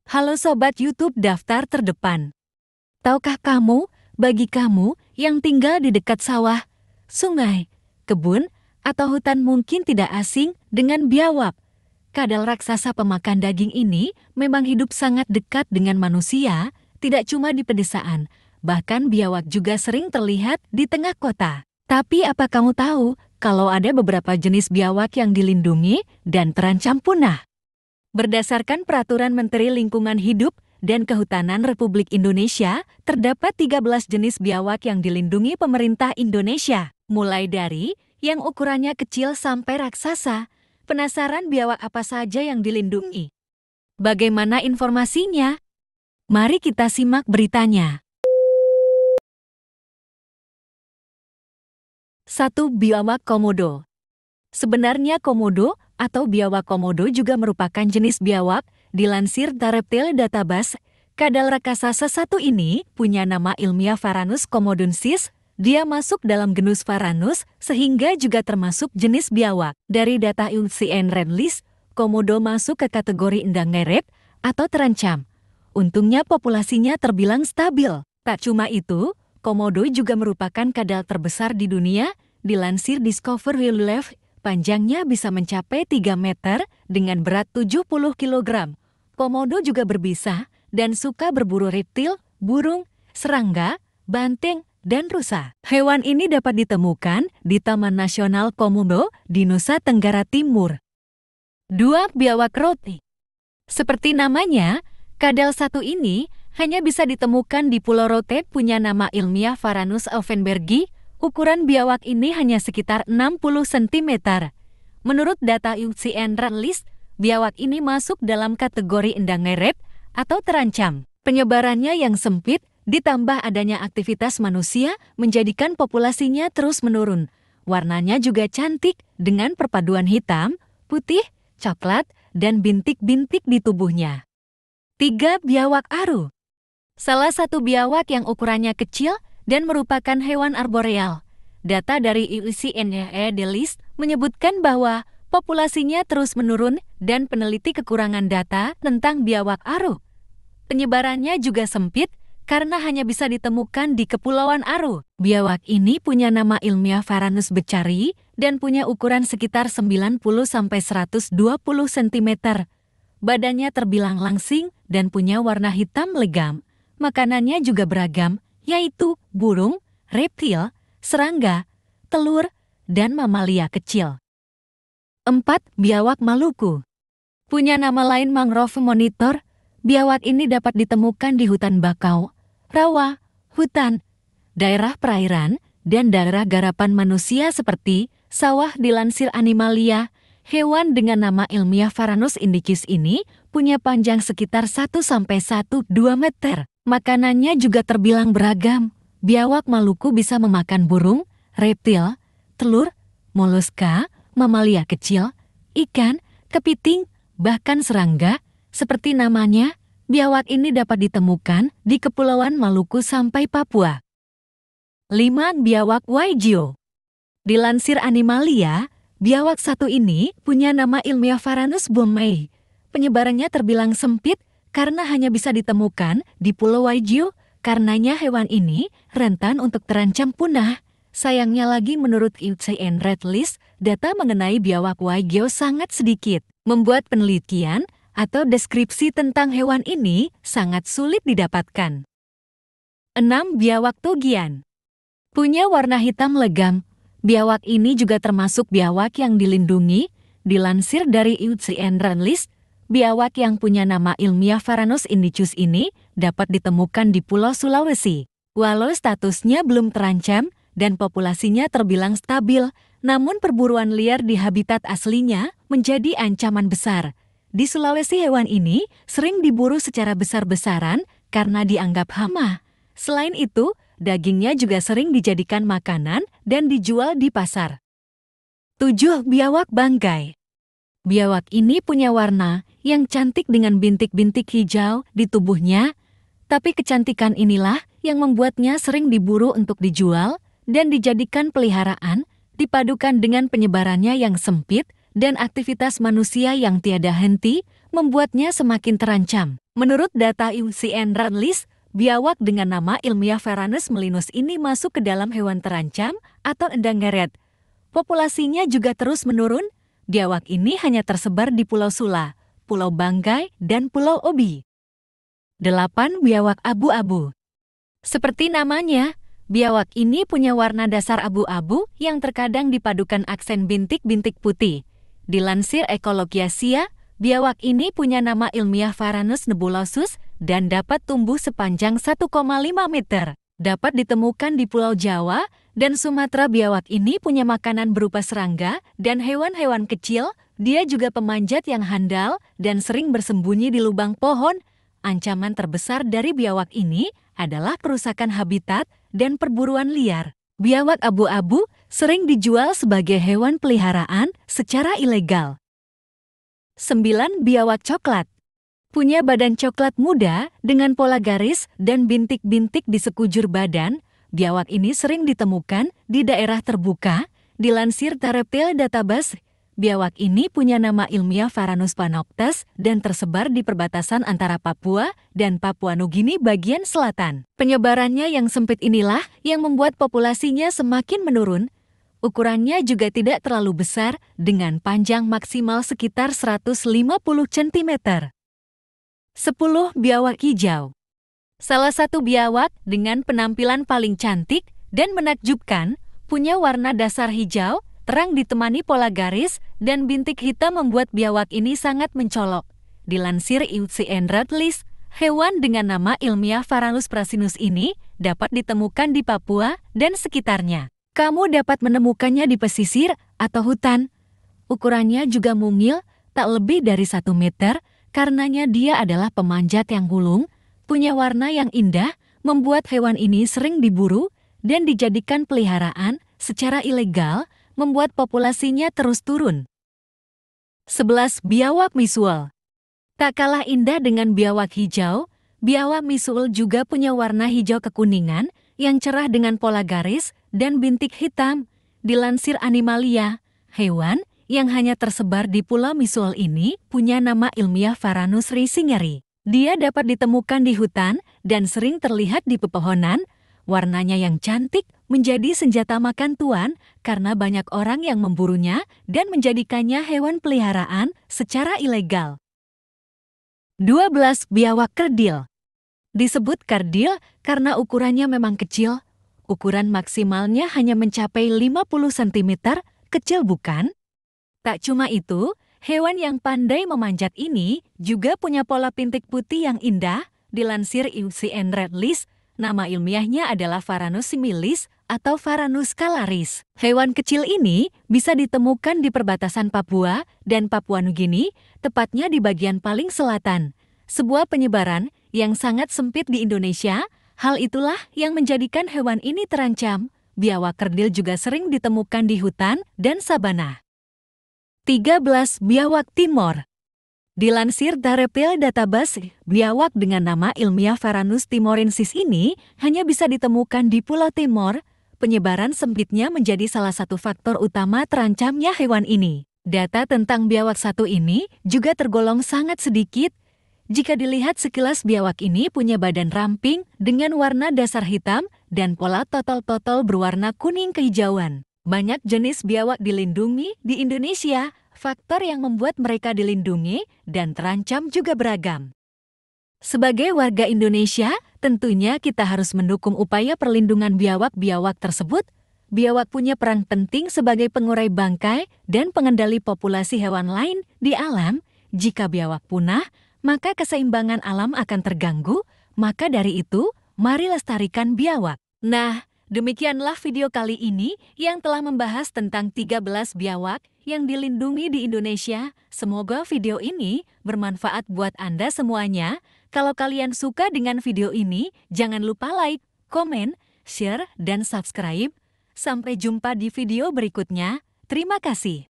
Halo Sobat YouTube Daftar Terdepan. Tahukah kamu, bagi kamu yang tinggal di dekat sawah, sungai, kebun, atau hutan mungkin tidak asing dengan biawak. Kadal raksasa pemakan daging ini memang hidup sangat dekat dengan manusia, tidak cuma di pedesaan, bahkan biawak juga sering terlihat di tengah kota. Tapi apa kamu tahu kalau ada beberapa jenis biawak yang dilindungi dan terancam punah? Berdasarkan Peraturan Menteri Lingkungan Hidup dan Kehutanan Republik Indonesia, terdapat 13 jenis biawak yang dilindungi pemerintah Indonesia, mulai dari yang ukurannya kecil sampai raksasa. Penasaran biawak apa saja yang dilindungi? Bagaimana informasinya? Mari kita simak beritanya. 1. Biawak Komodo. Sebenarnya komodo atau biawak komodo juga merupakan jenis biawak. Dilansir dari Reptile Database, kadal raksasa satu ini punya nama ilmiah Varanus komodensis. Dia masuk dalam genus Varanus sehingga juga termasuk jenis biawak. Dari data IUCN Red List, komodo masuk ke kategori endang ngerep atau terancam. Untungnya populasinya terbilang stabil. Tak cuma itu, komodo juga merupakan kadal terbesar di dunia. Dilansir Discover Wildlife, panjangnya bisa mencapai 3 meter dengan berat 70 kg. Komodo juga berbisa dan suka berburu reptil, burung, serangga, banteng, dan rusa. Hewan ini dapat ditemukan di Taman Nasional Komodo di Nusa Tenggara Timur. 2. Biawak roti. Seperti namanya, kadal satu ini hanya bisa ditemukan di Pulau Rote, punya nama ilmiah Varanus offenbergi. Ukuran biawak ini hanya sekitar 60 cm. Menurut data IUCN Red List, biawak ini masuk dalam kategori endang ngerep atau terancam. Penyebarannya yang sempit ditambah adanya aktivitas manusia menjadikan populasinya terus menurun. Warnanya juga cantik dengan perpaduan hitam, putih, coklat, dan bintik-bintik di tubuhnya. 3. Biawak aru. Salah satu biawak yang ukurannya kecil dan merupakan hewan arboreal. Data dari IUCN Red List menyebutkan bahwa populasinya terus menurun dan peneliti kekurangan data tentang biawak aru. Penyebarannya juga sempit karena hanya bisa ditemukan di Kepulauan Aru. Biawak ini punya nama ilmiah Varanus beccarii dan punya ukuran sekitar 90-120 cm. Badannya terbilang langsing dan punya warna hitam legam. Makanannya juga beragam, yaitu burung, reptil, serangga, telur, dan mamalia kecil. 4. Biawak Maluku. Punya nama lain mangrove monitor. Biawak ini dapat ditemukan di hutan bakau, rawa, hutan, daerah perairan, dan daerah garapan manusia seperti sawah. Dilansir Animalia, hewan dengan nama ilmiah Varanus indicus ini punya panjang sekitar 1-1,2 meter. Makanannya juga terbilang beragam. Biawak Maluku bisa memakan burung, reptil, telur, moluska, mamalia kecil, ikan, kepiting, bahkan serangga. Seperti namanya, biawak ini dapat ditemukan di Kepulauan Maluku sampai Papua. 5. Biawak Waigeo. Dilansir Animalia, biawak satu ini punya nama ilmiah Varanus bombay. Penyebarannya terbilang sempit karena hanya bisa ditemukan di Pulau Waigeo. Karenanya hewan ini rentan untuk terancam punah. Sayangnya lagi, menurut IUCN Red List, data mengenai biawak Waigeo sangat sedikit, membuat penelitian atau deskripsi tentang hewan ini sangat sulit didapatkan. 6. Biawak Tugian. Punya warna hitam legam. Biawak ini juga termasuk biawak yang dilindungi. Dilansir dari IUCN Red List, biawak yang punya nama ilmiah Varanus indicus ini dapat ditemukan di Pulau Sulawesi. Walau statusnya belum terancam dan populasinya terbilang stabil, namun perburuan liar di habitat aslinya menjadi ancaman besar. Di Sulawesi hewan ini sering diburu secara besar-besaran karena dianggap hama. Selain itu, dagingnya juga sering dijadikan makanan dan dijual di pasar. 7. Biawak Banggai. Biawak ini punya warna yang cantik dengan bintik-bintik hijau di tubuhnya, tapi kecantikan inilah yang membuatnya sering diburu untuk dijual dan dijadikan peliharaan, dipadukan dengan penyebarannya yang sempit dan aktivitas manusia yang tiada henti membuatnya semakin terancam. Menurut data UCN Red List, biawak dengan nama ilmiah Varanus melinus ini masuk ke dalam hewan terancam atau endangered. Populasinya juga terus menurun. Biawak ini hanya tersebar di Pulau Sula, Pulau Banggai, dan Pulau Obi. 8. Biawak abu-abu. Seperti namanya, biawak ini punya warna dasar abu-abu yang terkadang dipadukan aksen bintik-bintik putih. Dilansir Ekologiasia, biawak ini punya nama ilmiah Varanus nebulosus dan dapat tumbuh sepanjang 1,5 meter. Dapat ditemukan di Pulau Jawa dan Sumatera. Biawak ini punya makanan berupa serangga dan hewan-hewan kecil. Dia juga pemanjat yang handal dan sering bersembunyi di lubang pohon. Ancaman terbesar dari biawak ini adalah perusakan habitat dan perburuan liar. Biawak abu-abu sering dijual sebagai hewan peliharaan secara ilegal. 9. Biawak coklat. Punya badan coklat muda dengan pola garis dan bintik-bintik di sekujur badan. Biawak ini sering ditemukan di daerah terbuka. Dilansir Thareptile Database, biawak ini punya nama ilmiah Varanus panoptes dan tersebar di perbatasan antara Papua dan Papua Nugini bagian selatan. Penyebarannya yang sempit inilah yang membuat populasinya semakin menurun. Ukurannya juga tidak terlalu besar dengan panjang maksimal sekitar 150 cm. 10. Biawak hijau. Salah satu biawak dengan penampilan paling cantik dan menakjubkan, punya warna dasar hijau, terang ditemani pola garis, dan bintik hitam membuat biawak ini sangat mencolok. Dilansir UCN Red List, hewan dengan nama ilmiah Varanus prasinus ini dapat ditemukan di Papua dan sekitarnya. Kamu dapat menemukannya di pesisir atau hutan. Ukurannya juga mungil, tak lebih dari 1 meter, karenanya dia adalah pemanjat yang hulung, punya warna yang indah, membuat hewan ini sering diburu dan dijadikan peliharaan secara ilegal, membuat populasinya terus turun. 11. Biawak misuel. Tak kalah indah dengan biawak hijau, biawak misuel juga punya warna hijau kekuningan yang cerah dengan pola garis dan bintik hitam. Dilansir Animalia, hewan yang hanya tersebar di Pulau Misuel ini punya nama ilmiah Varanus risingeri. Dia dapat ditemukan di hutan dan sering terlihat di pepohonan. Warnanya yang cantik menjadi senjata makan tuan karena banyak orang yang memburunya dan menjadikannya hewan peliharaan secara ilegal. 12. Biawak kerdil. Disebut kerdil karena ukurannya memang kecil. Ukuran maksimalnya hanya mencapai 50 cm, kecil bukan? Tak cuma itu, hewan yang pandai memanjat ini juga punya pola pintik putih yang indah. Dilansir UCN Red List, nama ilmiahnya adalah Varanus similis atau Varanus calaris. Hewan kecil ini bisa ditemukan di perbatasan Papua dan Papua Nugini, tepatnya di bagian paling selatan. Sebuah penyebaran yang sangat sempit di Indonesia. Hal itulah yang menjadikan hewan ini terancam. Biawak kerdil juga sering ditemukan di hutan dan sabana. 13. Biawak timor. Dilansir Thareptile Database, biawak dengan nama ilmiah Varanus timorensis ini hanya bisa ditemukan di Pulau Timor. Penyebaran sempitnya menjadi salah satu faktor utama terancamnya hewan ini. Data tentang biawak satu ini juga tergolong sangat sedikit. Jika dilihat sekilas, biawak ini punya badan ramping dengan warna dasar hitam dan pola totol-totol berwarna kuning kehijauan. Banyak jenis biawak dilindungi di Indonesia. Faktor yang membuat mereka dilindungi dan terancam juga beragam. Sebagai warga Indonesia, tentunya kita harus mendukung upaya perlindungan biawak-biawak tersebut. Biawak punya peran penting sebagai pengurai bangkai dan pengendali populasi hewan lain di alam. Jika biawak punah, maka keseimbangan alam akan terganggu. Maka dari itu, mari lestarikan biawak. Nah, demikianlah video kali ini yang telah membahas tentang 13 biawak yang dilindungi di Indonesia. Semoga video ini bermanfaat buat Anda semuanya. Kalau kalian suka dengan video ini, jangan lupa like, komen, share, dan subscribe. Sampai jumpa di video berikutnya. Terima kasih.